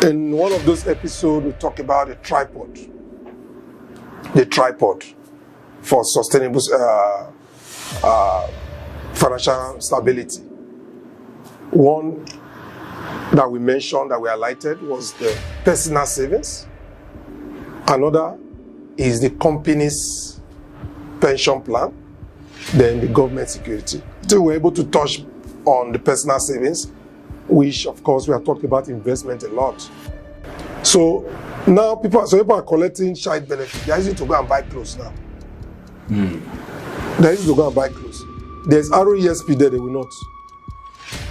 In one of those episodes, we talk about the tripod for sustainable financial stability. One that we mentioned, that we highlighted, was the personal savings. Another is the company's pension plan, then the government security. So we're able to touch on the personal savings, which of course we are talking about investment a lot. So now people are collecting child benefit. They're using to go and buy clothes now. They're using to go and buy clothes. There's ROESP there, they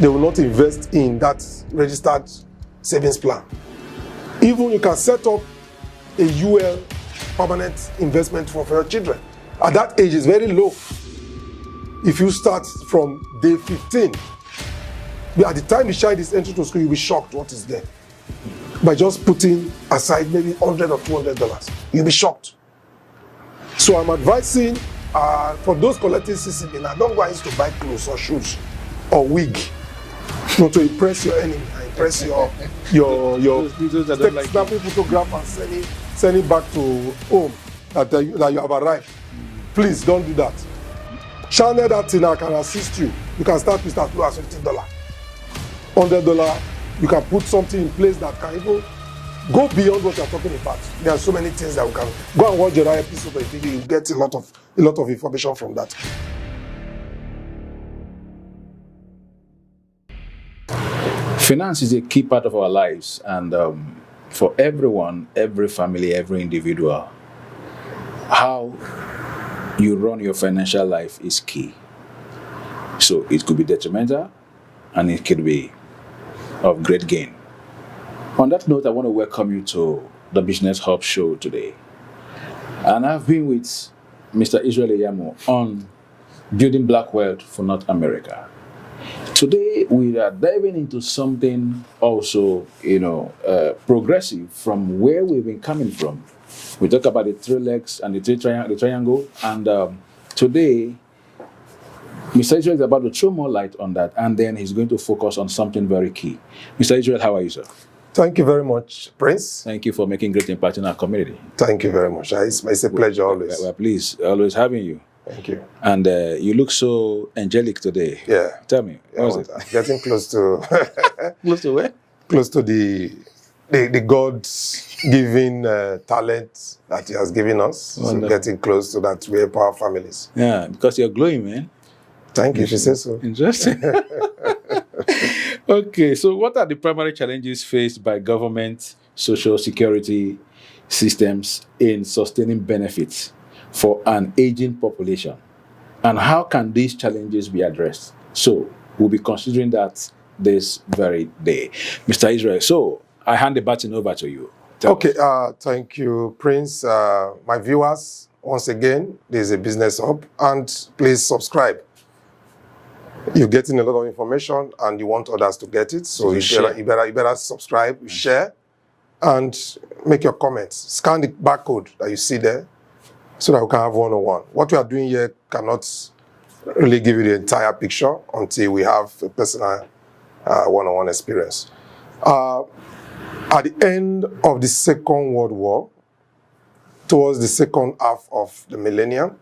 will not invest in that registered savings plan. Even you can set up a UL permanent investment for your children. At that age, it's very low. If you start from day 15, at the time the child is entering to school, you'll be shocked what is there. By just putting aside maybe $100 or $200, you'll be shocked. So I'm advising for those collecting CCB now, don't go and use to buy clothes or shoes or wig, not to impress your enemy, impress your snapping photograph and send it back to home that you have arrived. Please don't do that. Channel that thing, I can assist you. You can start with as low as $50. $100, you can put something in place that can even go beyond what you're talking about. There are so many things that we can go and watch the right episode of the video. You get a lot of information from that. Finance is a key part of our lives, and for everyone, every family, every individual, how you run your financial life is key. So it could be detrimental, and it could be of great gain. On that note, I want to welcome you to the Business Hub show today. And I've been with Mr. Israel Eyamo on building black wealth for North America. Today, we are diving into something also, progressive from where we've been coming from. We talk about the three legs and the triangle, and today, Mr. Israel is about to throw more light on that, and then he's going to focus on something very key. Mr. Israel, how are you, sir? Thank you very much, Prince. Thank you for making great impact in our community. Thank you very much. It's a pleasure always. We're pleased, always having you. Thank you. And you look so angelic today. Yeah. Tell me, what was it? I'm getting close to Close to where? Close to the God-given talent that He has given us. So getting close to that to help our families. Yeah, because you're glowing, man. Thank you, if you say so. Interesting. Okay, so what are the primary challenges faced by government social security systems in sustaining benefits for an aging population? And how can these challenges be addressed? So we'll be considering that this very day. Mr. Israel, so I hand the baton over to you. Okay, thank you, Prince. My viewers, once again, this is a Business Hub, and please subscribe. You're getting a lot of information and you want others to get it, so you better subscribe, share, and make your comments. Scan the barcode that you see there so that we can have one-on-one. What we are doing here cannot really give you the entire picture until we have a personal one-on-one experience. At the end of the Second World War, towards the second half of the millennium,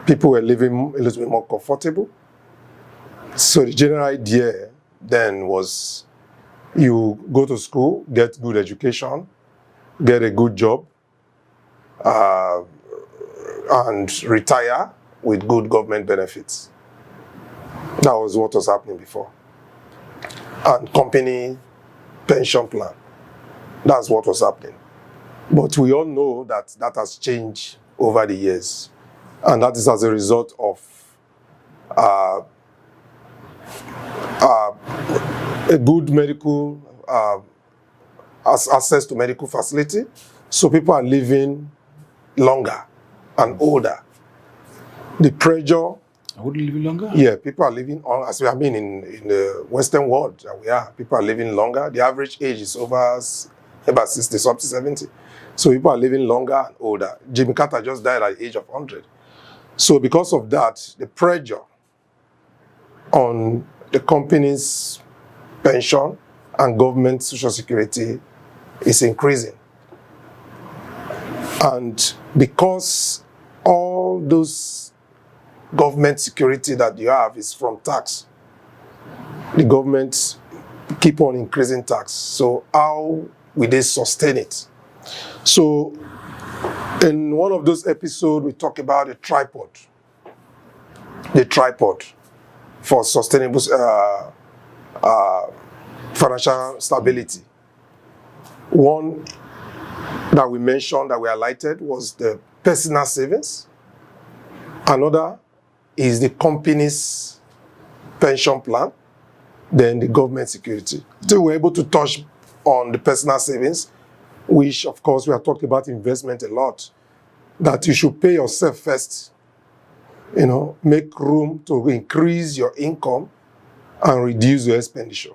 people were living a little bit more comfortable. So the general idea then was you go to school, get good education, get a good job, and retire with good government benefits. That was what was happening before. And company pension plan. That's what was happening. But we all know that that has changed over the years. And that is as a result of a good medical access to medical facility. So people are living longer and older. The pressure. Would you live longer? Yeah, people are living on, as we have been in the Western world. People are living longer. The average age is about 60, up to 70. So people are living longer and older. Jimmy Carter just died at the age of 100. So because of that, the pressure on the company's pension and government social security is increasing. And because all those government security that you have is from tax, the government keep on increasing tax. So how will they sustain it? So in one of those episodes, we talk about the tripod for sustainable financial stability. One that we mentioned, that we highlighted, was the personal savings. Another is the company's pension plan, then the government security. So we're able to touch on the personal savings, which of course we have talked about investment a lot, that you should pay yourself first, make room to increase your income and reduce your expenditure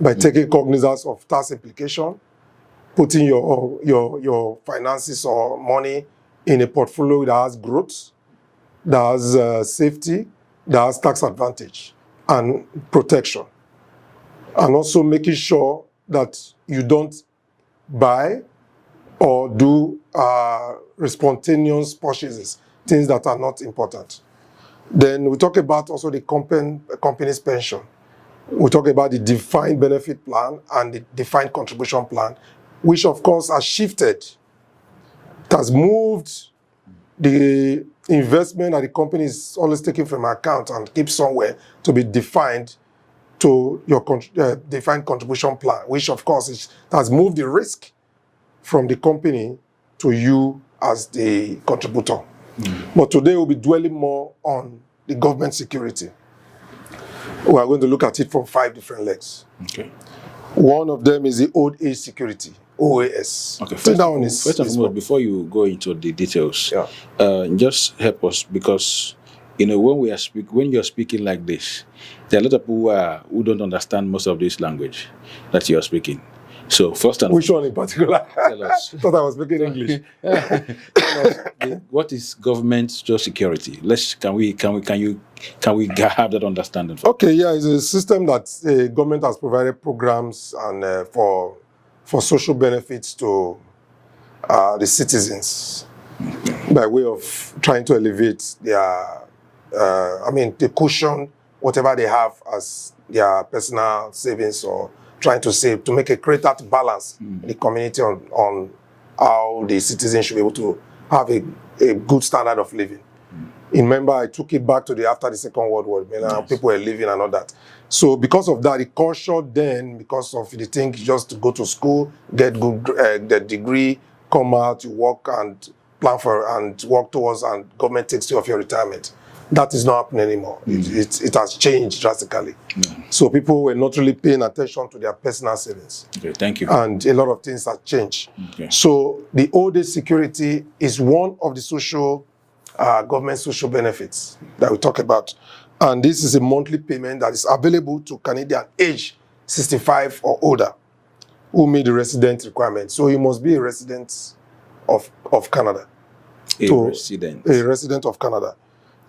by taking cognizance of tax implication, putting your finances or money in a portfolio that has growth, that has safety, that has tax advantage and protection. And also making sure that you don't buy or do spontaneous purchases, things that are not important. Then we talk about also the company's pension. We talk about the defined benefit plan and the defined contribution plan, which of course has shifted. It has moved the investment that the company is always taking from account and keep somewhere to be defined to your defined contribution plan, which of course has moved the risk from the company to you as the contributor. But today we'll be dwelling more on the government security. We are going to look at it from 5 different legs. Okay. One of them is the old age security, OAS. Okay. First and foremost, before you go into the details, just help us, because when you're speaking like this, there are a lot of people who don't understand most of this language that you're speaking. So first and which one in particular? Tell us. Thought I was speaking English. Tell us, what is government social security? Can we have that understanding? Okay, yeah, it's a system that the government has provided programs and for social benefits to the citizens by way of trying to elevate their, they cushion whatever they have as their personal savings, or trying to save, to create that balance in the community on how the citizens should be able to have a good standard of living. Remember, I took it back to after the Second World War, how people were living and all that. So because of that, the culture then, because of the thing, just to go to school, get good the degree, come out, you work and plan for and work towards, and government takes care of your retirement. That is not happening anymore. It has changed drastically. So people were not really paying attention to their personal savings. Okay, thank you. And a lot of things have changed. Okay. So the old age security is one of the social government social benefits that we talk about. And this is a monthly payment that is available to Canadian age 65 or older who meet the resident requirement. So you must be a resident of Canada. A resident of Canada.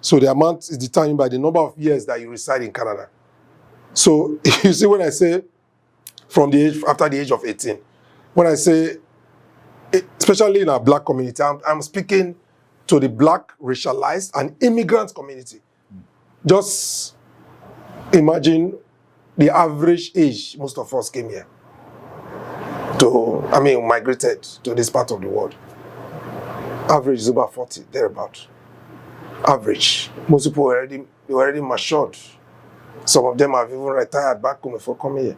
So the amount is determined by the number of years that you reside in Canada. So you see, when I say after the age of 18, when I say, especially in our black community, I'm speaking to the black, racialized, and immigrant community. Just imagine the average age most of us came here migrated to this part of the world. Average is about 40, thereabout. Average. Most people were already matured. Some of them have even retired back home before coming here.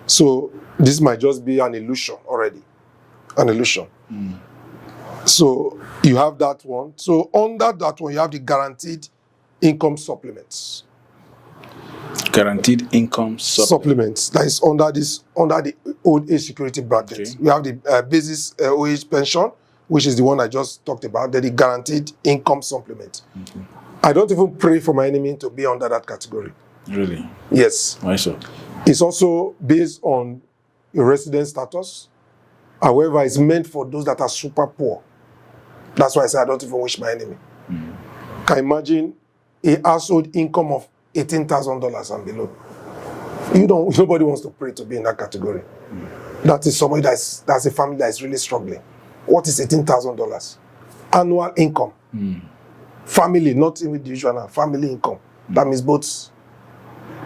So this might just be an illusion already. An illusion. So you have that one. So under that one, you have the guaranteed income supplements. Guaranteed income supplements. That is under the old age security bracket. Okay. We have the basis old age pension, which is the one I just talked about. Then the guaranteed income supplement. I don't even pray for my enemy to be under that category. Really? Yes. Why so? It's also based on your resident status. However, it's meant for those that are super poor. That's why I say I don't even wish my enemy. Can you imagine a household income of $18,000 and below? Nobody wants to pray to be in that category. That is somebody that's a family that is really struggling. What is $18,000? Annual income. Family, not individual, family income. That means both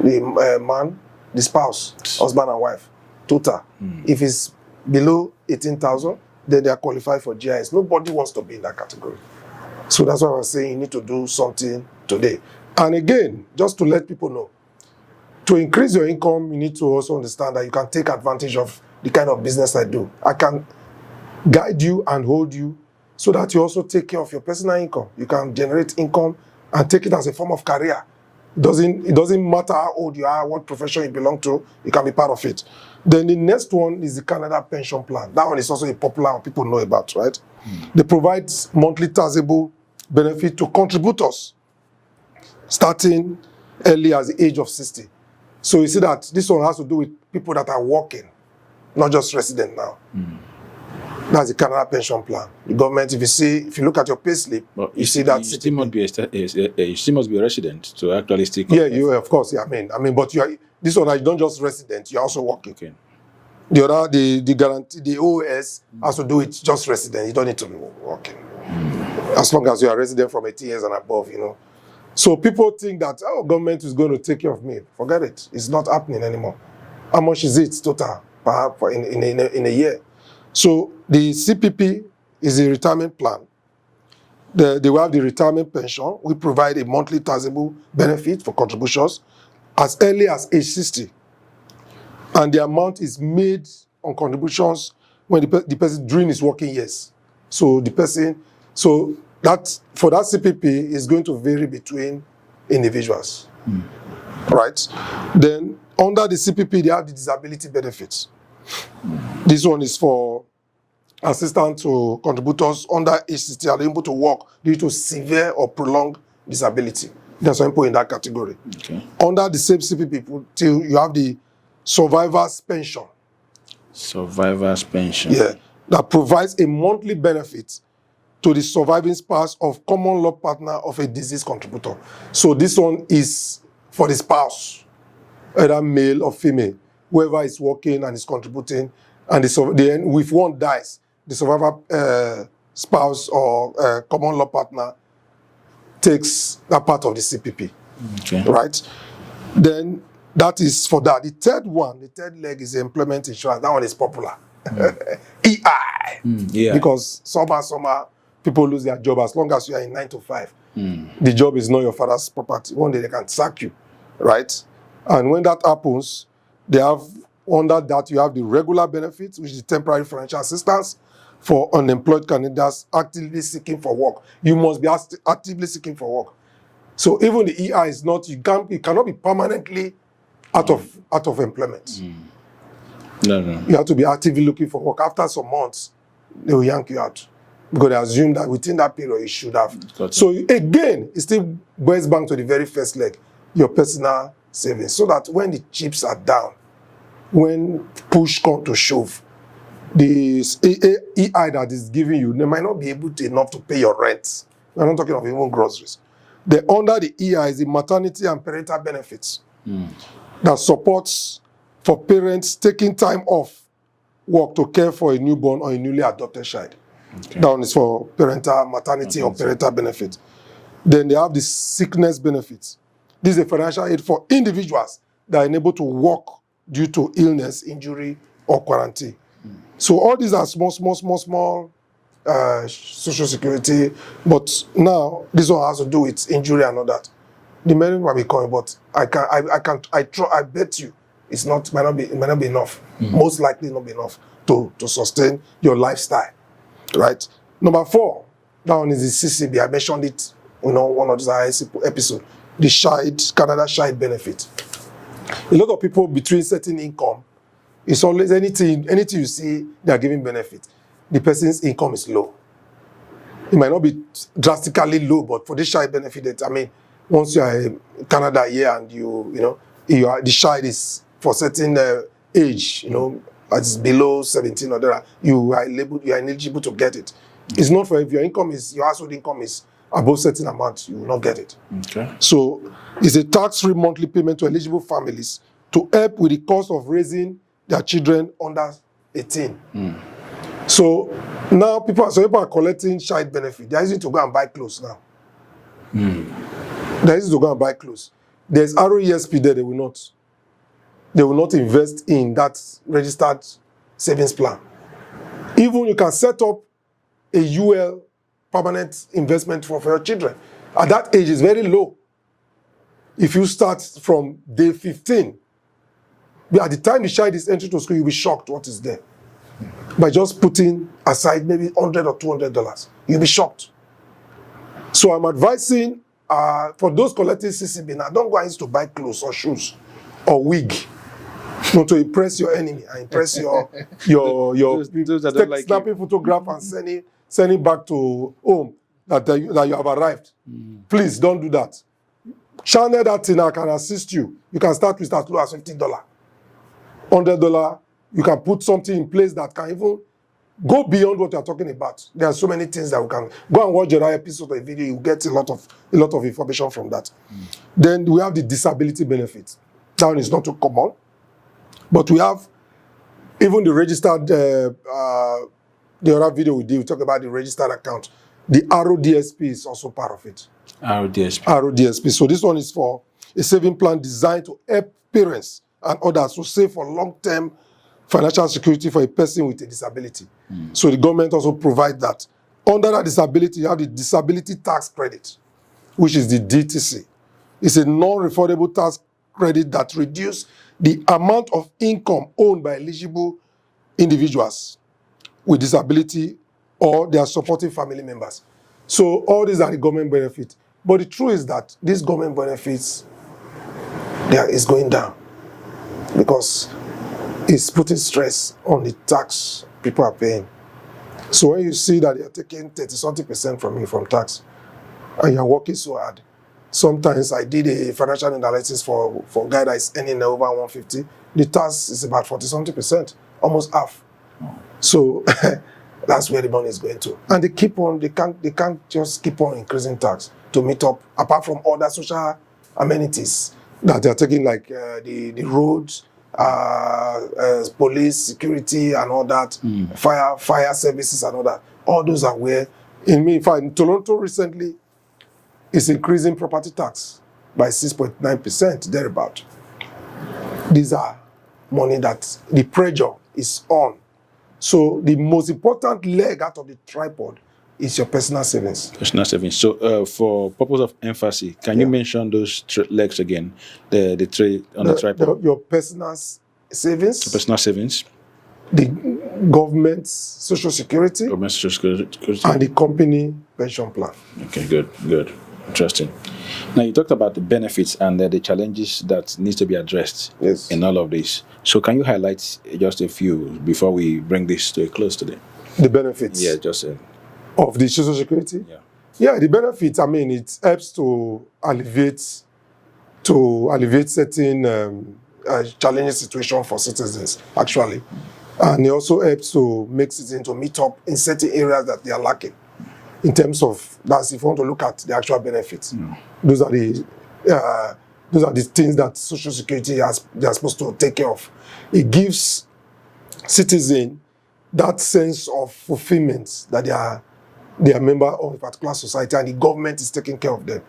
the man, the spouse, husband and wife, total. If it's below 18,000, then they are qualified for GIS. Nobody wants to be in that category. So that's why I was saying you need to do something today. And again, just to let people know, to increase your income, you need to also understand that you can take advantage of the kind of business I do. I can guide you and hold you so that you also take care of your personal income. You can generate income and take it as a form of career. It doesn't matter how old you are, what profession you belong to, you can be part of it. Then the next one is the Canada Pension Plan. That one is also a popular one people know about, right? They provide monthly taxable benefit to contributors starting early as the age of 60. So you see that this one has to do with people that are working, not just resident now. That's the Canada Pension Plan. The government, if you look at your payslip, you see that you still must be a resident to actually still. Yeah, you of course. Yeah, I mean, but this one. You don't just resident. You're also working. Okay. The other, the guarantee, the OS has to do with just resident. You don't need to be working. As long as you are resident from 18 years and above, So people think that government is going to take care of me. Forget it. It's not happening anymore. How much is it total perhaps in a year? So the CPP is a retirement plan. They will have the retirement pension. We provide a monthly taxable benefit for contributions as early as age 60. And the amount is made on contributions when the person during his working years. So that for that CPP is going to vary between individuals. Right? Then under the CPP, they have the disability benefits. This one is for assistance to contributors under age 60 are able to work due to severe or prolonged disability. There's some people in that category. Okay. Under the same CPP, till you have the survivor's pension. Survivor's pension. Yeah, that provides a monthly benefit to the surviving spouse of common law partner of a deceased contributor. So this one is for the spouse, either male or female, whoever is working and is contributing, and if one dies, the survivor spouse or common law partner takes that part of the CPP. Okay. Right? Then that is for that. The third leg is the employment insurance. That one is popular. EI. Yeah. Because summer, people lose their job as long as you are in 9 to 5. The job is not your father's property. One day they can sack you. Right? And when that happens, under that you have the regular benefits, which is temporary financial assistance for unemployed candidates actively seeking for work. You must be actively seeking for work. So even the EI is not, you cannot be permanently out of employment. No. You have to be actively looking for work. After some months, they will yank you out. Because they assume that within that period you should have. So again, it still boils back to the very first leg, your personal savings. So that when the chips are down, when push comes to shove, the EI that is giving you, they might not be enough to pay your rent. We're not talking of even groceries. Under the EI is the maternity and parental benefits that supports for parents taking time off work to care for a newborn or a newly adopted child. Okay. That one is for maternity or parental benefit. Then they have the sickness benefits. This is a financial aid for individuals that are unable to work due to illness, injury, or quarantine. So all these are small social security, but now this one has to do with injury and all that. The money might be coming, but I bet you it might not be enough. Most likely not be enough to sustain your lifestyle. Right? Number 4, that one is the CCB. I mentioned it, one of those episodes. The Canada Child Benefit. A lot of people between certain income, it's always anything you see they are giving benefit. The person's income is low. It might not be drastically low, but for this child benefit, once you are in Canada here and the child is for certain age, as below 17 or that, you are ineligible to get it. It's not for if your household income is above certain amount, you will not get it. Okay. So it's a tax-free monthly payment to eligible families to help with the cost of raising their children under 18. So now people are collecting child benefit. They're using to go and buy clothes now. They're using to go and buy clothes. There's ROESP there, they will not invest in that registered savings plan. Even you can set up a UL permanent investment for your children. At that age, it's very low. If you start from day 15, but at the time the child is entering to school, you'll be shocked what is there. By just putting aside maybe $100 or $200, you'll be shocked. So I'm advising for those collecting CCB now, don't go out to buy clothes or shoes or wig. Not to impress your enemy and impress your those that don't like snapping photograph and sending back to home that you have arrived. Please don't do that. Channel that thing, I can assist you. You can start with as low as $50. $100, you can put something in place that can even go beyond what you're talking about. There are so many things that we can go and watch another episode of the video. You get a lot of information from that. Then we have the disability benefit. That one is not too common, but we have even the registered. The other video we did, we talk about the registered account. The RODSP is also part of it. RODSP. So this one is for a saving plan designed to help parents and others to save for long-term financial security for a person with a disability. So the government also provides that. Under that disability, you have the disability tax credit, which is the DTC. It's a non-refundable tax credit that reduces the amount of income owned by eligible individuals with disability or their supporting family members. So all these are the government benefits. But the truth is that these government benefits is going down because it's putting stress on the tax people are paying. So when you see that they're taking 30-something% from you from tax and you're working so hard, sometimes I did a financial analysis for a guy that is earning over 150, the tax is about 40-something%, almost half. So that's where the money is going to. And they can't just keep on increasing tax to meet up, apart from other social amenities that they're taking, like the roads, police, security and all that, fire services and all that. All those are where, in fact, Toronto recently is increasing property tax by 6.9%, thereabout. These are money that the pressure is on. So the most important leg out of the tripod is your personal savings. Personal savings. So for purpose of emphasis, can you mention those legs again? The tray on the tripod. Your personal savings. Personal savings. The government's social security. Government social security. And the company pension plan. Okay, good. Interesting. Now you talked about the benefits and the challenges that needs to be addressed in all of this. So can you highlight just a few before we bring this to a close today? The benefits? Yeah, just of the social security? Yeah, the benefits, I mean, it helps to alleviate certain challenging situation for citizens, actually. And it also helps to make citizens to meet up in certain areas that they are lacking. In terms of, that's if you want to look at the actual benefits. Those are the things that Social Security they are supposed to take care of. It gives citizens that sense of fulfillment that they are a member of a particular society and the government is taking care of them.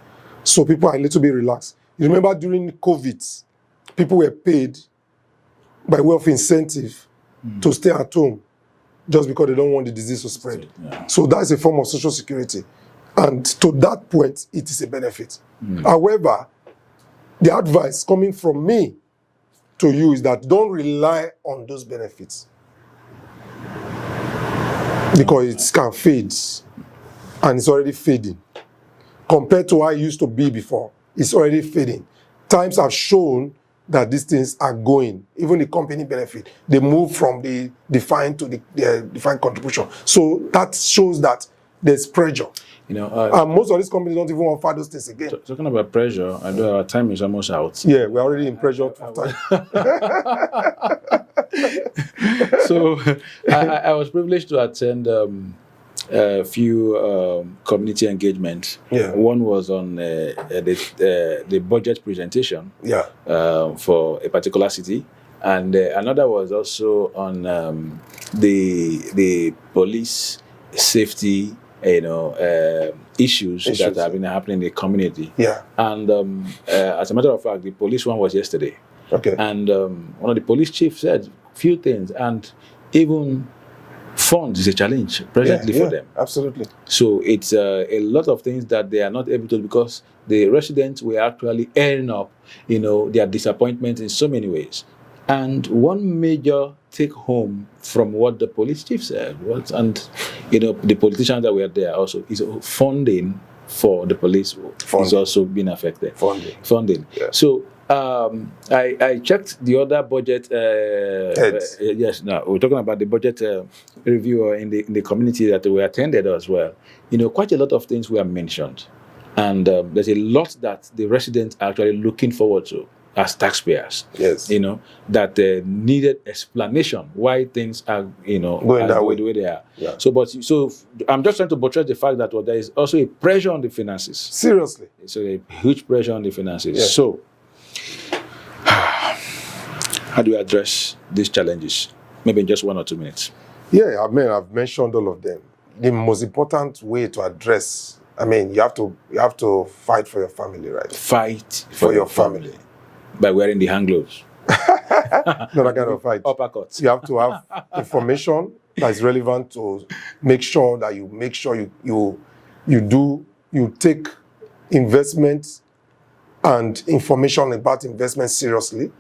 So people are a little bit relaxed. You remember during COVID, people were paid by way of incentive to stay at home just because they don't want the disease to spread. So that's a form of social security. And to that point, it is a benefit. However, the advice coming from me to you is that don't rely on those benefits because it can fade and it's already fading. Compared to how it used to be before, it's already fading. Times have shown that these things are going, even the company benefit, they move from the defined to the defined contribution. So that shows that there's pressure. And most of these companies don't even offer those things again. Talking about pressure, I know our time is almost out. Yeah, we're already in pressure for time. So I was privileged to attend a few community engagements. Yeah. One was on the budget presentation Yeah. for a particular city, and another was also on the police safety, issues that have been happening in the community. Yeah. And as a matter of fact, the police one was yesterday. Okay. And one of the police chiefs said few things, and even funds is a challenge presently for them. Absolutely. So it's a lot of things that they are not able to, because the residents were actually airing up, their disappointment in so many ways. And one major take home from what the police chief said was, and the politicians that were there also, is funding for the police is also being affected. Funding. Yeah. So I checked the other budget. Yes, now we're talking about the budget review in the community that we attended as well. Quite a lot of things were mentioned, and there's a lot that the residents are actually looking forward to as taxpayers. Yes. That needed explanation why things are going the way they are. Yeah. So I'm just trying to buttress the fact that there is also a pressure on the finances. Seriously. So a huge pressure on the finances. Yeah. So how do you address these challenges? Maybe in just 1 or 2 minutes. Yeah, I've mentioned all of them. The most important way to address, you have to fight for your family, right? Fight for your family. By wearing the hand gloves. Not that kind of fight. Uppercuts. You have to have information that is relevant to make sure that you take investment and information about investment seriously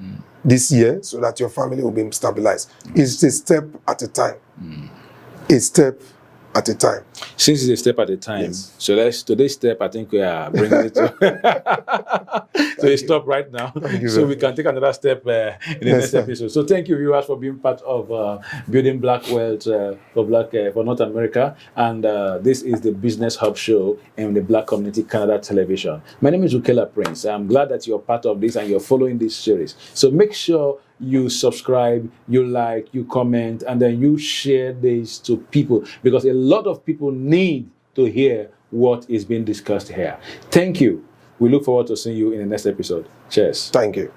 this year, so that your family will be stabilized. It's a step at a time. A step at a time. Since it's a step at a time, yes. So today's step, I think we are bringing it to so we stop right now, so we can take another step in the next episode. So thank you, viewers, for being part of Building Black Wealth for North America, and this is the Business Hub Show in the Black Community Canada Television. My name is Ukela Prince. I'm glad that you're part of this and you're following this series. So make sure you subscribe, you like, you comment, and then you share this to people, because a lot of people need to hear what is being discussed here. Thank you. We look forward to seeing you in the next episode. Cheers. Thank you.